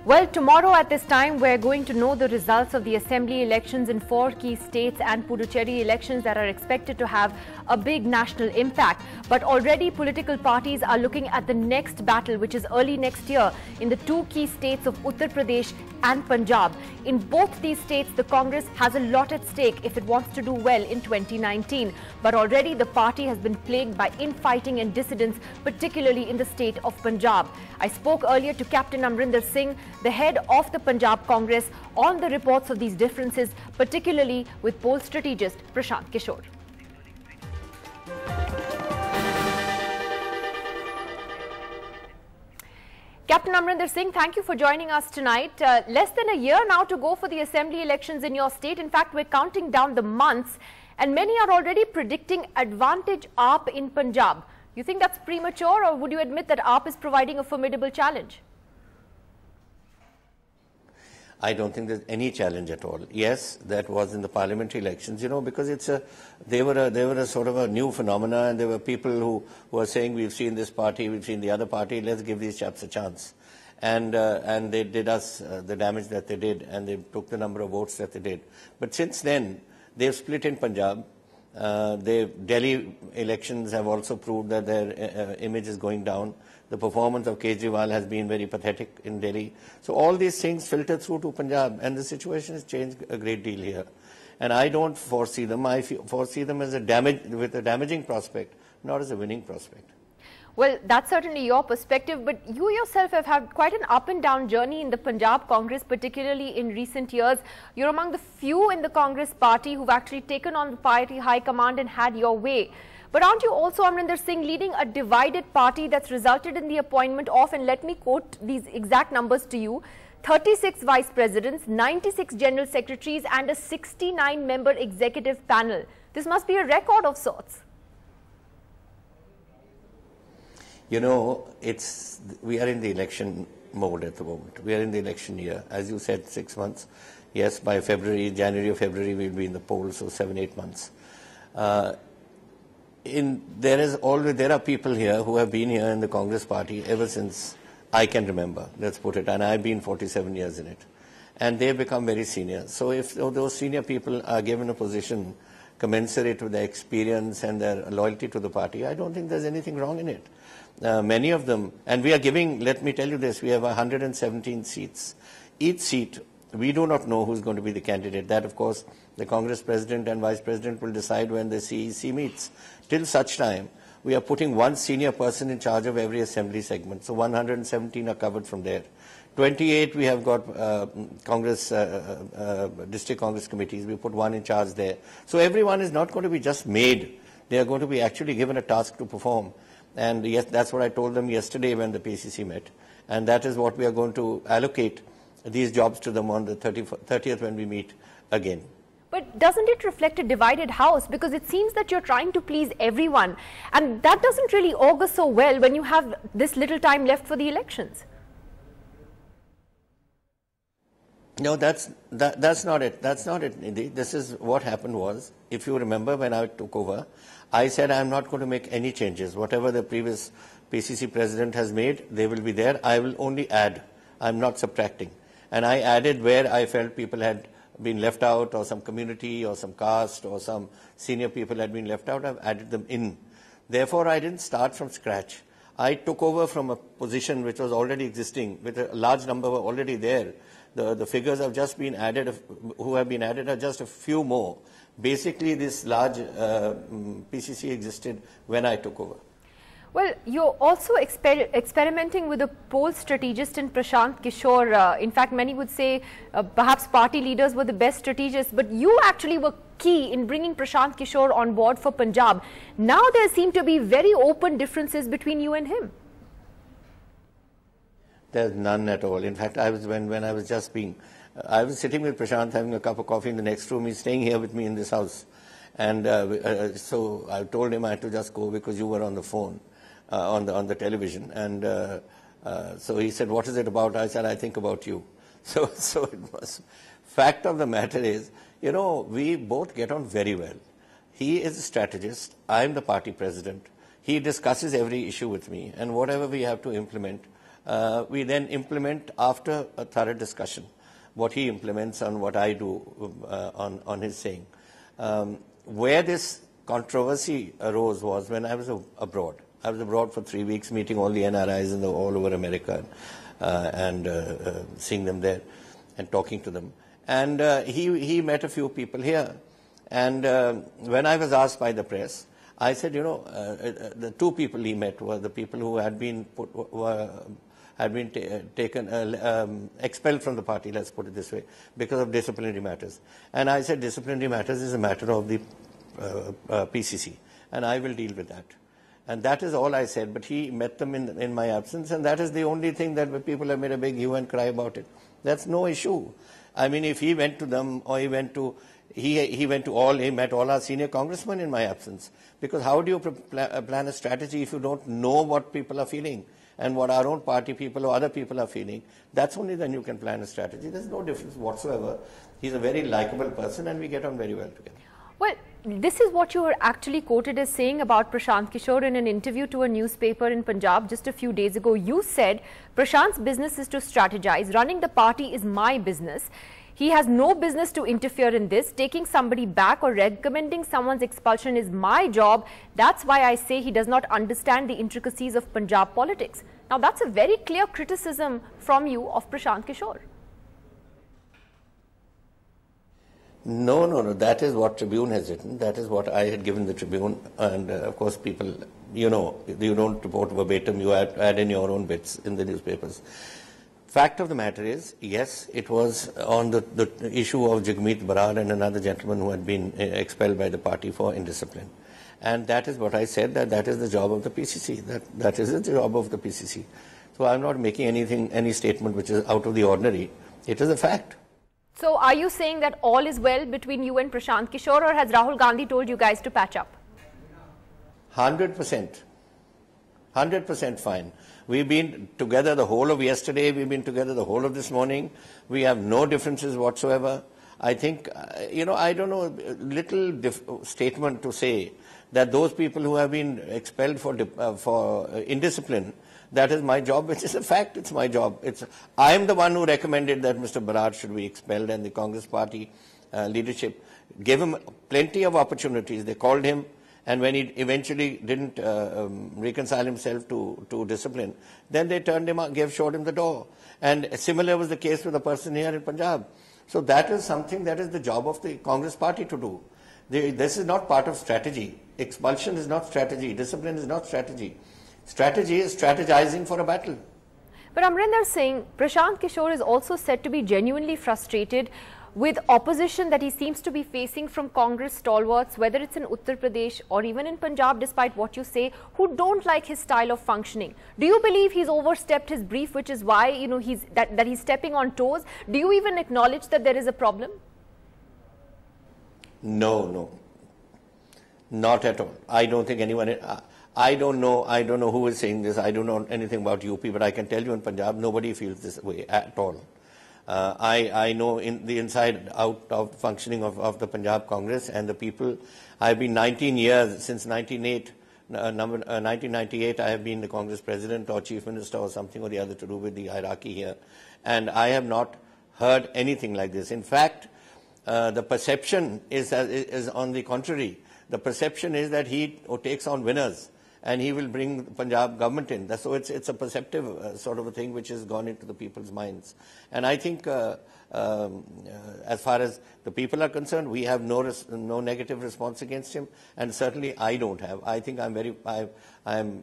Well, tomorrow at this time, we're going to know the results of the assembly elections in 4 key states and Puducherry elections that are expected to have a big national impact. But already political parties are looking at the next battle, which is early next year in the 2 key states of Uttar Pradesh and Punjab. In both these states, the Congress has a lot at stake if it wants to do well in 2019. But already the party has been plagued by infighting and dissidents, particularly in the state of Punjab. I spoke earlier to Captain Amarinder Singh, the head of the Punjab Congress, on the reports of these differences, particularly with poll strategist Prashant Kishor. Captain Amarinder Singh, thank you for joining us tonight. Less than a year now to go for the assembly elections in your state. In fact, we're counting down the months and many are already predicting advantage AAP in Punjab. You think that's premature, or would you admit that AAP is providing a formidable challenge? I don't think there's any challenge at all. Yes, that was in the parliamentary elections, because they were a sort of a new phenomena, and there were people who were saying, we've seen this party, we've seen the other party, let's give these chaps a chance. And they did us the damage that they did, and they took the number of votes that they did. But since then, they've split in Punjab. Delhi elections have also proved that their image is going down. The performance of Kejriwal has been very pathetic in Delhi. So all these things filter through to Punjab, and the situation has changed a great deal here. And I don't foresee them. I foresee them as with a damaging prospect, not as a winning prospect. Well, that's certainly your perspective, but you yourself have had quite an up and down journey in the Punjab Congress, particularly in recent years. You're among the few in the Congress party who've actually taken on the party high command and had your way. But aren't you also, Amarinder Singh, leading a divided party that's resulted in the appointment of, and let me quote these exact numbers to you, 36 vice presidents, 96 general secretaries and a 69-member executive panel. This must be a record of sorts. We are in the election mode at the moment. We are in the election year. As you said, 6 months. Yes, by January or February, we'll be in the polls, so 7-8 months. There are people here who have been here in the Congress party ever since I can remember, let's put it, and I've been 47 years in it. And they've become very senior. So if those senior people are given a position commensurate with their experience and their loyalty to the party, I don't think there's anything wrong in it. Many of them, and we are giving, let me tell you this, we have 117 seats. Each seat, we do not know who's going to be the candidate. That, of course, the Congress President and Vice President will decide when the CEC meets. Till such time, we are putting one senior person in charge of every assembly segment. So 117 are covered from there. 28, we have got district Congress committees. We put one in charge there. So everyone is not going to be just made. They are going to be actually given a task to perform. And yes, that's what I told them yesterday when the PCC met. And that is what we are going to allocate these jobs to them on the 30th when we meet again. But doesn't it reflect a divided house? Because it seems that you're trying to please everyone. And that doesn't really augur so well when you have this little time left for the elections. No, that's not it. That's not it, Nidhi. This is what happened was, if you remember when I took over, I said I'm not going to make any changes. Whatever the previous PCC president has made, they will be there. I will only add. I'm not subtracting. And I added where I felt people had been left out, or some community or some caste or some senior people had been left out. I've added them in. Therefore, I didn't start from scratch. I took over from a position which was already existing, with a large number were already there. The figures have just been added, who have been added are just a few more. Basically, this large PCC existed when I took over. Well, you're also experimenting with a poll strategist in Prashant Kishor. In fact, many would say perhaps party leaders were the best strategists, but you actually were key in bringing Prashant Kishor on board for Punjab. Now there seem to be very open differences between you and him. There's none at all. In fact, I was I was sitting with Prashant having a cup of coffee in the next room. He's staying here with me in this house. And so I told him I had to just go because you were on the phone, on the television. And so he said, what is it about? I said, I think about you. So it was. Fact of the matter is, we both get on very well. He is a strategist. I'm the party president. He discusses every issue with me. And whatever we have to implement, we then implement after a thorough discussion what he implements and what I do on his saying. Where this controversy arose was when I was abroad. I was abroad for 3 weeks meeting all the NRIs all over America and seeing them there and talking to them. And he met a few people here. And when I was asked by the press, I said, you know, the two people he met were the people who had been expelled from the party, let's put it this way, because of disciplinary matters. And I said disciplinary matters is a matter of the PCC, and I will deal with that. And that is all I said, but he met them in my absence, and that is the only thing that people have made a big hue and cry about it. That's no issue. I mean, if he went to them, or he met all our senior congressmen in my absence. Because how do you plan a strategy if you don't know what people are feeling and what our own party people or other people are feeling? That's only then you can plan a strategy. There's no difference whatsoever. He's a very likable person and we get on very well together. Well, this is what you were actually quoted as saying about Prashant Kishor in an interview to a newspaper in Punjab just a few days ago. You said, Prashant's business is to strategize. Running the party is my business. He has no business to interfere in this. Taking somebody back or recommending someone's expulsion is my job. That's why I say he does not understand the intricacies of Punjab politics. Now, that's a very clear criticism from you of Prashant Kishor. No. That is what Tribune has written. That is what I had given the Tribune. And of course, people, you know, you don't report verbatim. You add in your own bits in the newspapers. Fact of the matter is, yes, it was on the issue of Jagmeet Barar and another gentleman who had been expelled by the party for indiscipline. And that is what I said, that is the job of the PCC. That is the job of the PCC. So I'm not making any statement which is out of the ordinary. It is a fact. So are you saying that all is well between you and Prashant Kishor, or has Rahul Gandhi told you guys to patch up? 100%. 100% fine. We've been together the whole of yesterday. We've been together the whole of this morning. We have no differences whatsoever. I think, you know, I don't know, little statement to say that those people who have been expelled for indiscipline, that is my job, which is a fact. It's my job. I am the one who recommended that Mr. Barar should be expelled, and the Congress party leadership gave him plenty of opportunities. They called him. And when he eventually didn't reconcile himself to discipline, then they turned him out, showed him the door. And similar was the case with the person here in Punjab. So that is something that is the job of the Congress party to do. This is not part of strategy. Expulsion is not strategy. Discipline is not strategy. Strategy is strategizing for a battle. But Amarinder Singh, Prashant Kishor is also said to be genuinely frustrated with opposition that he seems to be facing from Congress stalwarts, whether it's in Uttar Pradesh or even in Punjab, despite what you say, who don't like his style of functioning. Do you believe he's overstepped his brief, which is why, you know, he's stepping on toes? Do you even acknowledge that there is a problem? No. Not at all. I don't think anyone... I don't know who is saying this. I don't know anything about UP, but I can tell you in Punjab, nobody feels this way at all. I know in the inside out of functioning of the Punjab Congress and the people. I've been 19 years, since 1998, I have been the Congress president or chief minister or something or the other to do with the hierarchy here. And I have not heard anything like this. In fact, the perception is on the contrary. The perception is that he takes on winners and he will bring the Punjab government in. So it's a perceptive sort of a thing which has gone into the people's minds. And I think as far as the people are concerned, we have no negative response against him, and certainly I don't have. I think I'm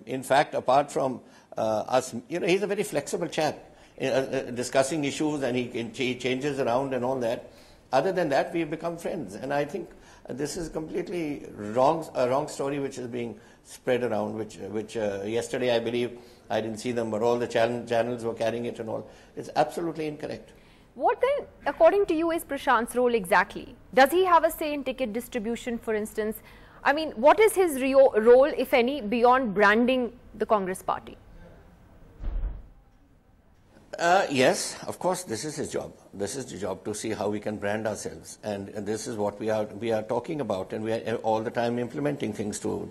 in fact, apart from us, you know, he's a very flexible chap, discussing issues, and he changes around and all that. Other than that, we've become friends, and I think this is completely a wrong story which is being spread around, which yesterday I believe, I didn't see them, but all the channels were carrying it and all. It's absolutely incorrect. What then, according to you, is Prashant's role exactly? Does he have a say in ticket distribution, for instance? I mean, what is his role, if any, beyond branding the Congress party? Yes, of course, this is his job. This is the job to see how we can brand ourselves, and this is what we are talking about, and we are all the time implementing things to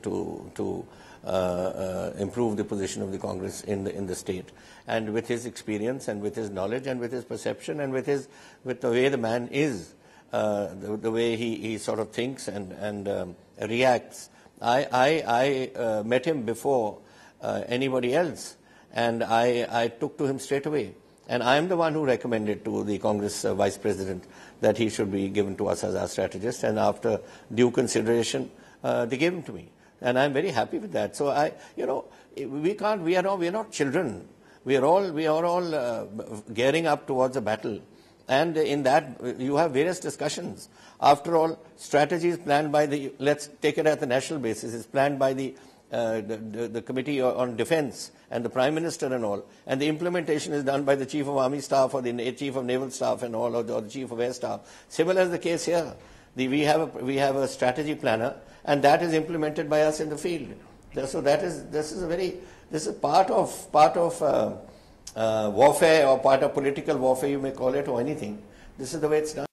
improve the position of the Congress in the state. And with his experience, and with his knowledge, and with his perception, and with the way the man is, the way he sort of thinks and reacts. I met him before anybody else. And I took to him straight away. And I am the one who recommended to the Congress Vice President that he should be given to us as our strategist. And after due consideration, they gave him to me. And I'm very happy with that. So we are not children. We are all gearing up towards a battle. And in that, you have various discussions. After all, strategy is planned by let's take it at the national basis, it's planned by the Committee on Defence and the Prime Minister and all, and the implementation is done by the Chief of Army Staff or the Chief of Naval Staff and all, or the Chief of Air Staff. Similar is the case here. We have a strategy planner, and that is implemented by us in the field. So this is part of warfare, or part of political warfare, you may call it, or anything. This is the way it's done.